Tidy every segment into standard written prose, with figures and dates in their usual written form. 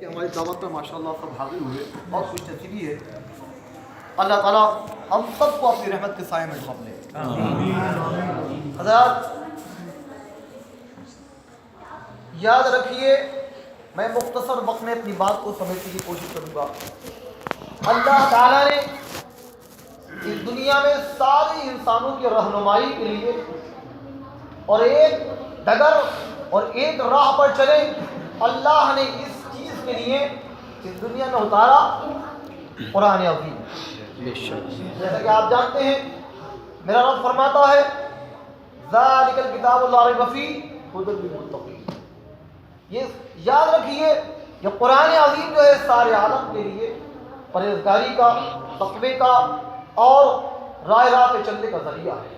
کہ ہماری دعوت پر ماشاءاللہ سب حاضر ہوئے، بہت خوش نصیبی ہے۔ اللہ تعالیٰ ہم سب کو اپنی رحمت کے سائے میں ڈھانپ لے۔ حضرات یاد رکھیے، میں مختصر وقت میں اپنی بات کو سمجھنے کی کوشش کروں گا۔ اللہ تعالیٰ نے اس دنیا میں سارے انسانوں کی رہنمائی کے لیے اور ایک ڈگر اور ایک راہ پر چلے، اللہ نے اس چیز کے لیے اس دنیا میں اتارا قرآن عظیم۔ جیسا کہ آپ جانتے ہیں، میرا رب فرماتا ہے ذالک الکتاب لا ریب فیہ ھدی للمتقین۔ یہ یاد رکھیے کہ قرآن عظیم جو ہے سارے عالم کے لیے پرہیزگاری کا، تقوی کا اور راہ پہ چلنے کا ذریعہ ہے۔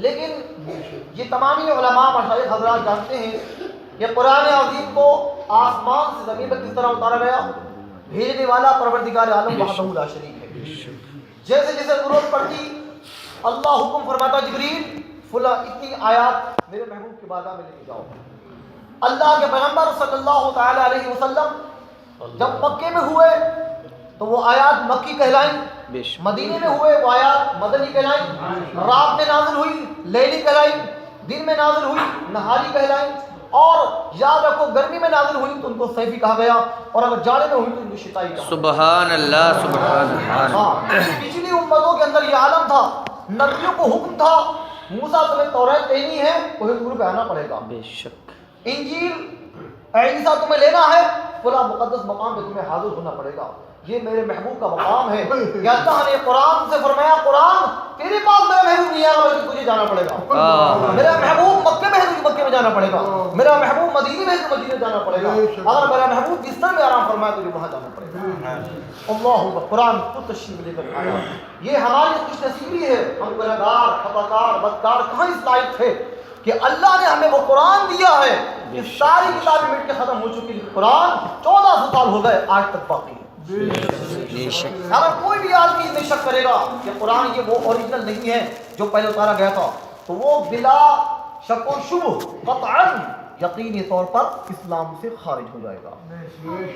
لیکن یہ تمامی علماء مشائخ حضرات جانتے ہیں کہ قرآن عظیم کو آسمان سے زمین پر کس طرح اتارا گیا؟ بھیجنے والا پروردگار عالم وحدہ لا شریک ہے۔ جیسے جیسے ضرورت پڑتی اللہ حکم فرماتا جبریل فلاں اتنی آیات میرے محبوب کی بارگاہ میں لے کے جاؤ۔ اللہ کے پیغمبر صلی اللہ تعالی علیہ وسلم جب مکے میں ہوئے تو وہ آیات مکی کہلائیں، مدینے میں ہوئے وہ آیات مدنی کہلائیں، رات میں نازل ہوئی لیلی کہلائیں، دن میں نازل ہوئی نہاری کہلائیں، اور یاد رکھو گرمی میں نازل ہوئی تو ان کو صیفی کہا گیا، اور اگر جاڑے میں ہوئی تو ان کو شتائی کہا گیا۔ سبحان اللہ سبحان اللہ۔ پچھلی امتوں کے اندر یہ عالم تھا، نبیوں کو حکم تھا موسیٰ تمہیں توریت لینی ہے کوہ طور پہ آنا پڑے گا، بے شک انجیل عیسیٰ تمہیں لینا ہے فلاں مقدس مقام پہ تمہیں حاضر ہونا پڑے گا۔ یہ میرے محبوب کا مقام ہے کہ اللہ نے قرآن سے فرمایا قرآن تیرے پاس میرا محبوب نہیں آگا بلکہ تجھے جانا پڑے گا۔ میرا محبوب مکے میں ہے تو مکے میں جانا پڑے گا، میرا محبوب مدینے میں ہے تو مدینے جانا پڑے گا، اگر میرا محبوب بستر میں آرام فرمایا تو وہاں جانا پڑے گا۔ اللہ اکبر، قرآن کو تشریف لے کر آیا۔ یہ ہماری خوش نصیبی ہے، ہم گنہگار خطاکار بدکار کہاں اس لائق تھے کہ اللہ نے ہمیں وہ قرآن دیا ہے کہ ساری کتابیں مٹ کے ختم ہو چکی، قرآن 1400 سال ہو گئے آج تک باقی ہے۔ اگر کوئی بھی آدمی اس میں شک کرے گا کہ قرآن یہ وہ اوریجنل نہیں ہے جو پہلے اتارا گیا تھا تو وہ بلا شک و شبہ قطعاً یقینی طور پر اسلام سے خارج ہو جائے گا۔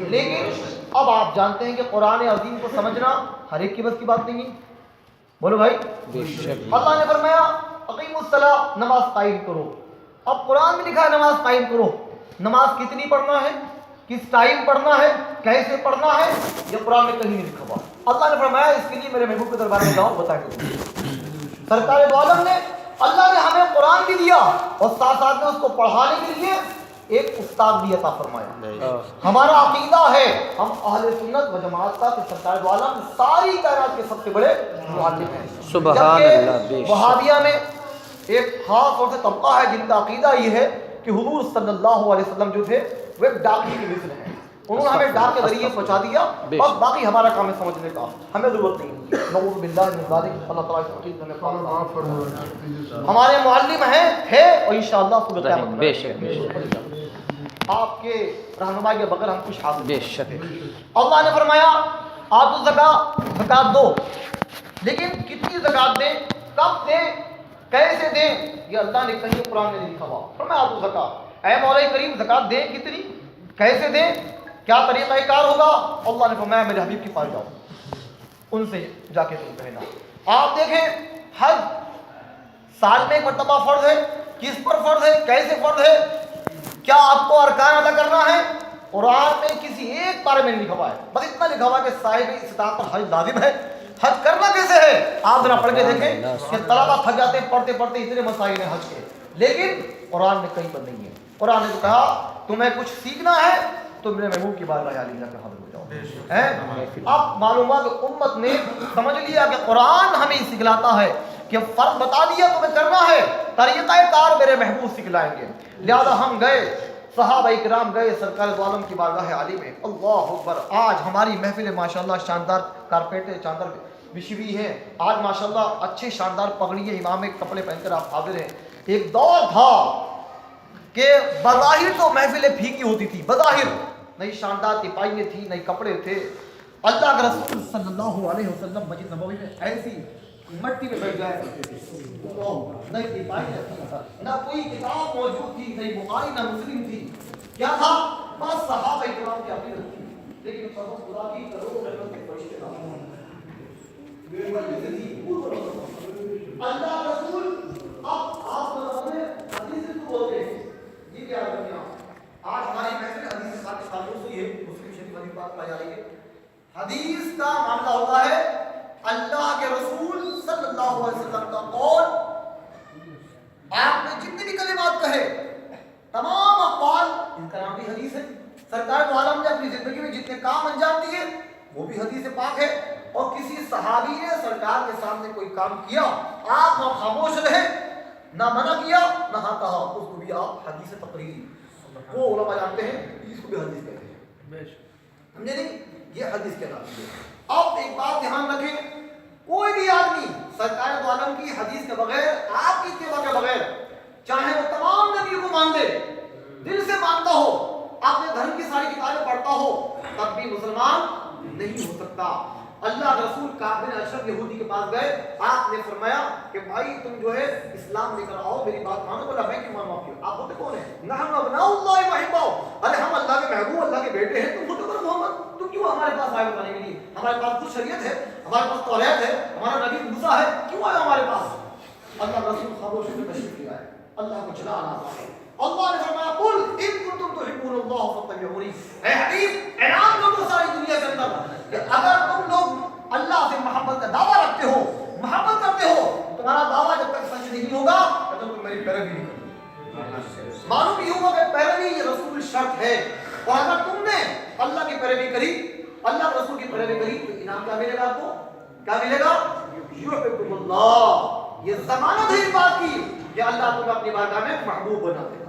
لیکن اب آپ جانتے ہیں کہ قرآن عظیم کو سمجھنا ہر ایک کی بس کی بات نہیں ہے۔ بولو بھائی، اللہ نے فرمایا اقیموا الصلاۃ، نماز قائم کرو۔ اب قرآن میں لکھا ہے نماز قائم کرو، نماز کتنی پڑھنا ہے، کس ٹائم پڑھنا ہے، کیسے پڑھنا ہے، یہ قرآن میں کہیں نہیں لکھا ہوا۔ اللہ نے فرمایا اس کے لیے میرے محبوب کے دربار میں جاؤ بتائیں گے۔ سرکار دو عالم نے، اللہ نے ہمیں قرآن بھی دیا اور ساتھ ساتھ میں اس کو پڑھانے کے لیے ایک استاد بھی عطا فرمایا۔ ہمارا عقیدہ ہے، ہم اہل سنت و جماعت کا، کہ سرکار دو عالم ساری کائنات کے سب سے بڑے معلم ہیں۔ سبحان اللہ۔ وہابیہ میں ایک خاص طور سے طبقہ ہے جن کا عقیدہ یہ ہے کہ حضور صلی اللہ علیہ وسلم جو تھے وہ ایک ڈاکی کی مثل ہیں، انہوں نے ہمیں ڈاک کے ذریعے پہنچا دیا، بس باقی ہمارا کام ہے سمجھنے کا، ہمیں ضرورت نہیں۔ نعوذ باللہ من ذالک، اللہ تعالیٰ اس عقیدے میں معاف فرمائے۔ ہمارے معلم ہیں اور انشاءاللہ صبح قیامت میں بے شک آپ کے رہنمائی کے بغیر ہم کچھ حاصل بے شک۔ اللہ نے فرمایا آتو زکات دو، لیکن کتنی زکات دیں، کب دیں، کیسے دیں، یہ اللہ نے کہیں قرآن میں نہیں لکھا ہوا۔ فرمایا آتو زکات، اے مولا کریم زکات دیں کتنی، کیسے دیں، کیا طریقہ کار ہوگا؟ اللہ نے فرمایا میرے حبیب کے پاس جاؤ، ان سے جا کے تم کہنا۔ آپ دیکھیں حج سال میں ایک مرتبہ فرض ہے، کس پر فرض ہے، کیسے فرض ہے، کیا آپ کو ارکان ادا کرنا ہے؟ قرآن میں کسی ایک بارے میں نہیں لکھا ہوا ہے، بس اتنا لکھا ہوا ہے کہ صاحب استطاعت پر حج لازم ہے۔ حج کرنا کیسے ہے آپ ذرا پڑھ کے دیکھیں کہ طلبہ تھک جاتے ہیں پڑھتے پڑھتے، اتنے مسائل ہیں حج کے، لیکن قرآن میں کہیں پر نہیں ہے۔ قرآن نے تو کہا تمہیں کچھ سیکھنا ہے تو میرے محبوب کی بارگاہ عالی جا کے حاضر ہو جاؤ۔ اب معلوم ہوا کہ امت نے سمجھ لیا کہ قرآن ہمیں سکھلاتا ہے کہ فرض بتا دیا تمہیں کرنا ہے، طریقہ کار میرے محبوب سکھلائیں گے۔ لہذا ہم گئے، صحابہ کرام گئے سرکار دو عالم کی بارگاہ عالی میں۔ اللہ اکبر، آج ہماری محفل ماشاءاللہ شاندار کارپیٹ چادر بچھی ہوئی ہے، آج ماشاءاللہ اچھے شاندار پگڑیاں امام کپڑے پہن کر آپ حاضر ہیں۔ ایک دور تھا کہ بظاہر تو محفلیں پھیکی ہوتی تھی، بظاہر نئی شاندار تپائیاں تھیں، نئی کپڑے تھے۔ اللہ کے رسول صلی اللہ علیہ وسلم مسجد نبوی میں ایسی مٹی میں بیٹھ جایا کرتے تھے، نہ تپائیاں تھیں، نہ کوئی کتاب موجود تھی، نہ بخاری نہ مسلم تھی، کیا تھا؟ بس صحابہ کرام इस्लाम की अपील होती है, लेकिन कसम खुदा की करोड़ों रहमत के फरिश्ते ना अल्लाह रसूल अब आप बताओगे हदीस तो बोलते हैं ये क्या करते हैं आज हमारी महफिल हदीस के साथ ताल्लुक से ये मुस्लिम शरीफ वाली बात पाई जा रही है। हदीस का मामला होता है अल्लाह के रसूल सल्लल्लाहु अलैहि वसल्लम का कौल, आपने जितने भी कलिमात कहे तमाम अक़वाल, इनका नाम भी हदीस है। सरकार दो आलम ने अपनी जिंदगी में जितने काम अंजाम दिए वो भी हदीस पाक है। और किसी सहाबी ने सरकार के सामने कोई काम किया, आप ना खामोश रहे, ना मना किया, ना हाँ कहा, उसको भी आप हदीस तकरीरी, वो उलमा जानते हैं इसको भी हदीस कहते हैं। समझे नहीं, ये हदीस कहलाती है। अब एक बात ध्यान रखें, कोई भी आदमी सरकार दो आलम की हदीस के बगैर, आपकी इत्तिबा के बगैर, चाहे वो तमाम नबी को मान दे, दिल से मानता हो, अपने धर्म की सारी किताबें पढ़ता हो, तब भी मुसलमान नहीं हो सकता। अल्लाह रसूल काब बिन अशरफ यहूदी के पास गए, आपने फरमाया कि भाई तुम जो है इस्लाम लेकर आओ, मेरी बात मानो। बोला मैं क्यों मानूं आपकी? आप होते कौन है? नहनु अबनाउल्लाह व अहिब्बाउ, अरे हम अल्लाह के महबूब, अल्लाह के बेटे हैं। तुम होते कौन मोहम्मद? तुम क्यों हमारे पास आए बताने के लिए? हमारे पास कुछ शरीयत है, हमारे पास तौरात है, हमारा नबी मूसा है, क्यों आए हमारे पास? अल्लाह रसूल खामोशी में तशरीफ ले आए, अल्लाह को चला आना पाए। अल्लाह ने फरमाया कुल इन कुंतुम तुहिब्बूनल्लाह फत्तबिऊनी, ऐ हबीब ऐलान कर दो सारी दुनिया के अंदर कि अगर तुम लोग अल्लाह से मोहब्बत का दावा रखते हो, मोहब्बत करते हो, तुम्हारा दावा जब तक सच नहीं होगा तब तक तुम मेरी पैरवी नहीं करोगे। मालूम ही होगा कि पैरवी ये रसूल शर्त है, और अगर तुमने अल्लाह की पैरवी करी, अल्लाह के रसूल की पैरवी करी, तो इनाम क्या मिलेगा आपको? क्या मिलेगा? युहिब्बुकुमुल्लाह, ये जमानत है इस बात की कि अल्लाह तुम्हें अपनी बारगाह में महबूब बना देगा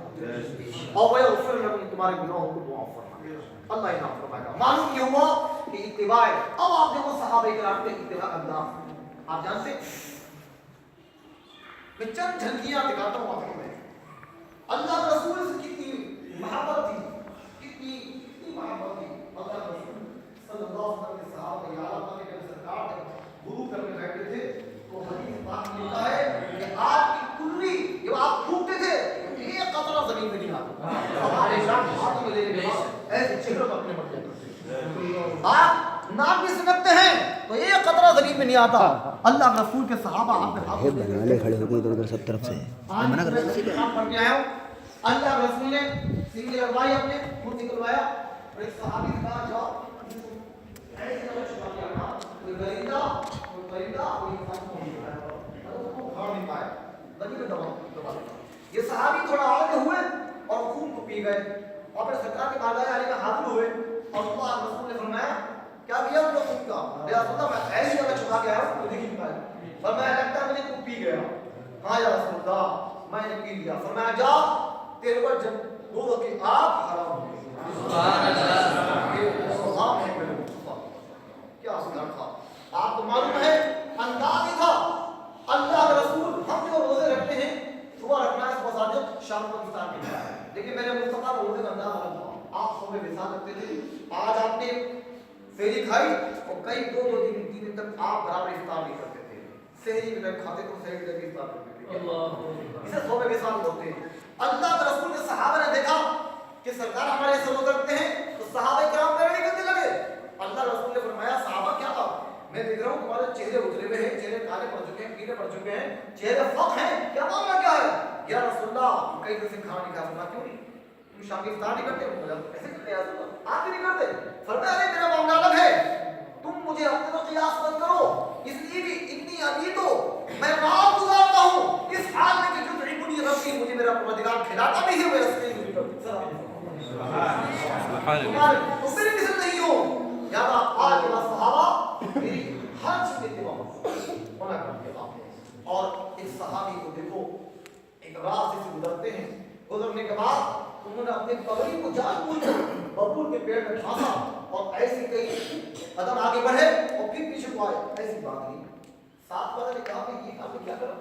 और वो यग़फिर लकुम, तुम्हारे गुनाहों को माफ फरमाएगा, अल्लाह इनाम फरमाएगा। मालूम ये हुआ कि इत्तिबा है। अब आप देखो सहाबा किराम के इत्तिबा का अंदाज़ आप जानते, मैं चंद झलकियां दिखाता हूं आपको। मैं अल्लाह के रसूल से कितनी मोहब्बत थी, कितनी मोहब्बत थी। अल्लाह के रसूल सल्लल्लाहु अलैहि वसल्लम के सहाबा या अल्लाह के सरकार जब गुरु करने बैठे थे तो हदीस पाक में लिखा है कि आपकी कुल्ली जब आप फूकते थे एक कतरा जमीन में नहीं आता, हमारे हाथों में लेने के बाद ऐसे चेहरे पर अपने मर जाते। आप नाक भी सुनते हैं तो एक कतरा जमीन में नहीं आता। अल्लाह के रसूल के सहाबा आपके हाथ में बनाले खड़े हो गए इधर सब तरफ से मना कर रहे हैं। आप पढ़ के आए हो, अल्लाह के रसूल ने सींगे लगवाई, अपने खून निकलवाया और एक सहाबी ने कहा जाओ ऐसे नमक छुपा के आना, कोई परिंदा कोई इंसान को नहीं पाया, उसको उखाड़ नहीं पाया, नबी को दबा। ये सहाबी थोड़ा आगे हुए और खून को पी गए और फिर सरकार के बारगाह आने में हाजिर हुए और अल्लाह के रसूल ने फरमाया क्या किया तुमने खून का? या रसूलल्लाह मैं ऐसी जगह छुपा के आया हूं तो नहीं पाया। फरमाया लगता है मुझे तू पी गया। हां या रसूलल्लाह मैंने पी लिया। फरमाया जा तेरे पर जब दो की आग हराम हो गई। सुभान अल्लाह, ये सलाम है मेरे मुस्तफा, क्या सुधार था। आपको मालूम है अंदाज ही था अल्लाह के रसूल हम जो रोजे रखते हैं, सुबह रखना है सुबह साजद, शाम को इफ्तार करना है, लेकिन मेरे मुस्तफा रोजे का अंदाज अलग था। आप सुबह विसाल रखते थे, आज आपने सेहरी खाई और कई दो तीन दिन तक आप बराबर इफ्तार नहीं करते थे। सेहरी में जब खाते तो सेहरी में इफ्तार करते थे, इसे सुबह विसाल बोलते हैं। अल्लाह के रसूल के सहाबा ने देखा कि सरकार हमारे ऐसे रोजे रखते हैं तो सहाबा किराम पैरवी करने लगे। अल्लाह रसूल ने फरमाया सहाबा क्या था, मैं देख रहा हूं तुम्हारे चेहरे उजले हुए हैं, चेहरे काले पड़ चुके हैं, पीले पड़ चुके हैं, चेहरे फक हैं, क्या मामला क्या है? या रसूलल्लाह कई दिन से खाना नहीं खाया। फरमाया क्यों नहीं? तुम शाम की इफ्तार नहीं करते? बोला कैसे करते यार, आप भी नहीं करते। फरमाया अरे मेरा मामला अलग है, तुम मुझे अपने पर क़ियास मत करो, इसलिए भी इतनी अभी तो मैं रात गुजारता हूं इस हाल में कि जो इबनी रब्बी मुझे मेरा परवरदिगार खिलाता भी है, मेरा सही नहीं करता। सुभान अल्लाह, तुम मेरे मिसल नहीं हो। याद आज के बाद सहाबा मेरी हर चीज के इत्तिबा होना करते हैं। और इस सहाबी को देखो, एक रास्ते से गुजरते हैं, गुजरने के बाद उन्होंने अपने पगड़ी को जानबूझकर बबूल के पेड़ में फांसा और ऐसे कई कदम आगे बढ़े और फिर पीछे को आए। ऐसी बात नहीं, साथ वाले ने कहा ये काम क्या करा,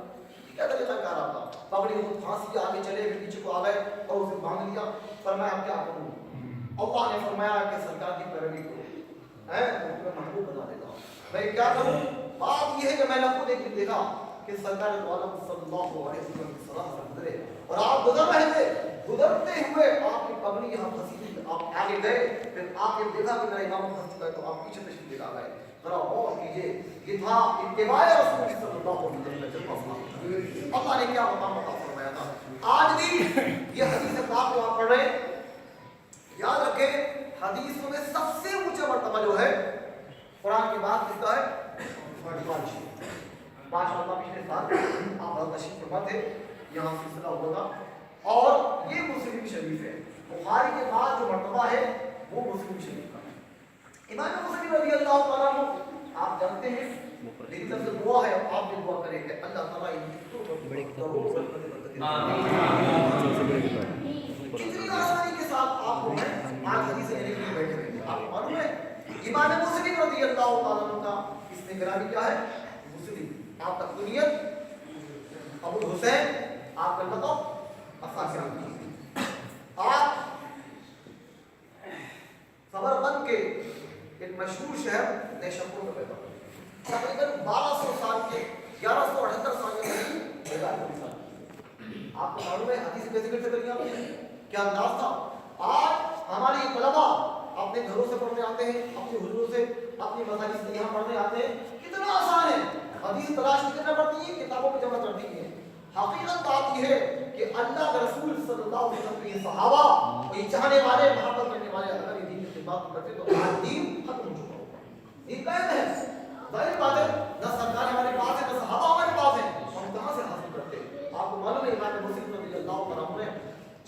क्या तरीका कर रहा था, पगड़ी को फांसी के आगे चले, फिर पीछे को आ गए और उसे बांध लिया। फरमाया अब क्या करूं? अल्लाह ने फरमाया कि सरकार की पैरवी करो, मैं तुम्हें महबूब बना देता हूं। मैं क्या करूं? बात यह है कि मैंने खुद एक दिन देखा कि सरकार दो आलम सल्लल्लाहु अलैहि वसल्लम की सलाह से गुजरे और आप गुजर रहे थे, गुजरते हुए आपकी पगड़ी यहां फंसी थी, आप आगे गए, फिर आपने देखा कि मेरा इमाम फंस चुका है तो आप पीछे तशरीफ लेकर आ गए। जरा गौर कीजिए, ये था इत्तिबाए रसूल सल्लल्लाहु अलैहि वसल्लम। अल्लाह ने क्या मकाम अता फरमाया था। आज भी ये हदीस पाक को आप पढ़ रहे हैं, याद रखें हदीसों में सबसे ऊंचा मर्तबा जो है कुरान की बात किसका है? पांच मरतबा पिछले साल आप तशरीफ फरमा थे, यहाँ सिलसिला हुआ था और ये मुस्लिम शरीफ है। बुखारी के बाद जो मर्तबा है वो मुस्लिम शरीफ का है। इमाम मुस्लिम रज़ी अल्लाह तआला अन्हु आप जानते हैं, लेकिन सबसे दुआ है आप भी दुआ करेंगे अल्लाह ताला कितनी आसानी के साथ आपको मैं आज हदीस लेने के लिए बैठे रहेंगे। आपको मालूम है इमाम मुस्लिम रज़ी अल्लाह तआला अन्हु का इसमें गिरामी क्या है? मुस्लिम। आपका कुनियत अबू हुसैन, आपका लक़ब अफ़ाकिर। आप समरकंद के एक मशहूर शहर नेशपुर में पैदा हुए। तकरीबन 1200 साल के 1178 साल के आपको मालूम है हदीस कैसे कैसे करेंगे आपने क्या अंदाज था? आज हमारे तलबा अपने घरों से पढ़ने आते हैं, अपने हुजूरों से अपनी मसाजिद से यहाँ पढ़ने आते हैं, कितना आसान है। हदीस तलाश नहीं करना पड़ती है, किताबों में जमा कर दी है। हकीकत बात यह है कि अल्लाह के रसूल सल्लल्लाहु अलैहि वसल्लम के सहाबा और ये चाहने वाले मोहब्बत करने वाले अगर ये दीन की खिदमत करते तो आज दीन खत्म हो चुका होगा। ये कायम है, जाहिर बात है, न सरकार हमारे पास है न सहाबा हमारे पास है, हम कहाँ से हासिल करते हैं? आपको मालूम है इमाम मुस्लिम रज़ियल्लाहु तआला अन्हु ने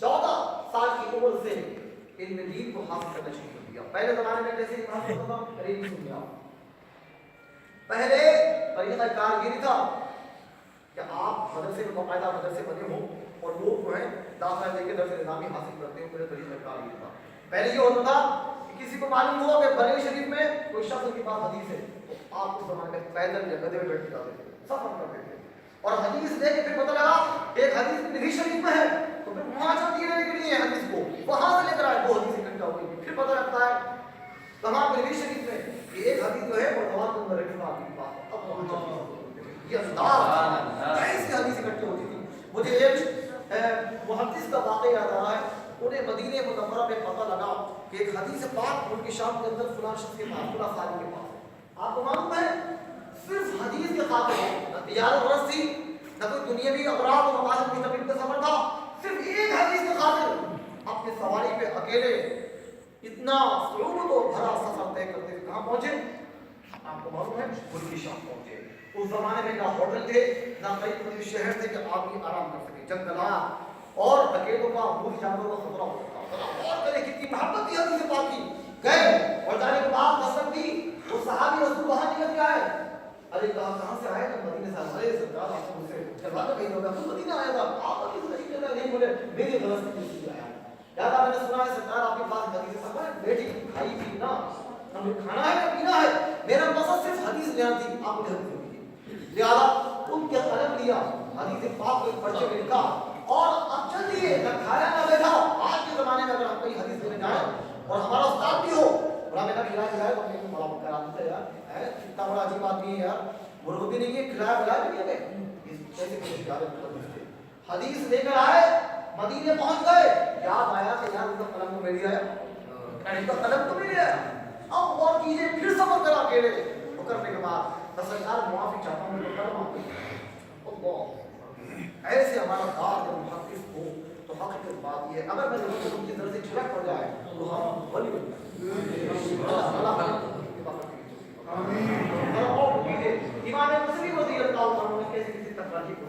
14 साल की उम्र से इल्म दीन को हासिल करना शुरू कर दिया। पहले ज़माने में कैसे हासिल करता था? करीब सुन लिया। पहले तरीका कारगिरी था कि आप मदरसे में बाकायदा मदरसे बने हो और लोग जो है दाखिला लेके दर्स निज़ामी हासिल करते हो, मेरे तरीका कारगिरी था। पहले ये होता था कि किसी को मालूम हुआ कि बरेली शरीफ में कोई शख्स के पास हदीस है तो आप उस ज़माने में पैदल या गधे में बैठ के जाते थे, सफर करते थे और हदीस लेके फिर पता लगा एक हदीस नबी शरीफ में है तो फिर वहाँ चलती रहने के लिए हदीस को वहाँ से लेकर आए, वो हदीस इकट्ठा हो गई। फिर पता लगता है तमाम नबी शरीफ में कि एक हदीस जो है वो नवाज के अंदर रखी आपके पास, अब वहाँ चलती ये अंदाज ऐसी हदीस इकट्ठी होती थी। मुझे एक मुहद्दिस का वाक़या याद आ रहा है, उन्हें मदीने मुनव्वरा में पता लगा कि एक हदीस पाक उनकी शाम के अंदर फलां शख्स के पास, फलां साहिब के पास है। आपको मालूम है सिर्फ हदीस के खातिर न तिजारत गरज थी न कोई दुनियावी अगराज और मकासद मुस्तकिल का सफर था, सिर्फ एक हदीस के खातिर अपनी सवारी पे अकेले इतना सुरूर और भरा सफर तय करते हुए कहाँ पहुंचे? आपको मालूम है मुल्की शाम पहुंचे। उस जमाने में ना होटल थे ना कई शहर थे कि आदमी आराम कर सके, जंगलात और अकेलों का भूख जानवरों का खतरा होता था। और करे कितनी मोहब्बत थी हदीस पाक की। गए और जाने के बाद कसम दी वो सहाबी रसूल वहां निकल के आए। अरे कहां से आए? तो मदीने से आए। सरकार आपको मुझसे चलवा के कहीं होगा, तो मदीना आया था, आप अभी तो नहीं कहता नहीं बोले मेरी गलती से आया। याद आ मैंने सुना है सरकार आपके पास हदीस सब है, बेटी खाई पी ना हमें खाना है या पीना है, मेरा मकसद सिर्फ हदीस लेना थी, आप मुझे हदीस दीजिए। लिहाजा उनके कलम लिया, हदीस पाक के पर्चे में लिखा और अब चल दिए, न खाया ना बैठा। आज के जमाने में अगर हम कोई हदीस लेने जाए और हमारा उस्ताद भी हो और हमें ना खिलाया तो हमें बड़ा करा देता है यार, है कितना बड़ा अजीब आदमी है यार, मुर्गी नहीं है, खिलाया पिलाया भी नहीं हमें, इस कैसे कुछ यार हदीस लेकर आए, मदीने पहुंच गए, याद आया कि यार उनका कलम तो मिल गया, इनका कलम तो मिल गया। अब और चीजें फिर सफर करा अकेले तो करने के बाद सरकार मुआफी चाहता हूँ तो कलम ऐसे हमारा दार जब मुहद्दिस हो तो हकीकत बात ये है, अगर मैं उनकी तरफ से झलक पड़ जाए तो हम वली बन जाए। इमाम मुस्लिम रज़ियल्लाहु अन्हु ने कैसे किसी तकरार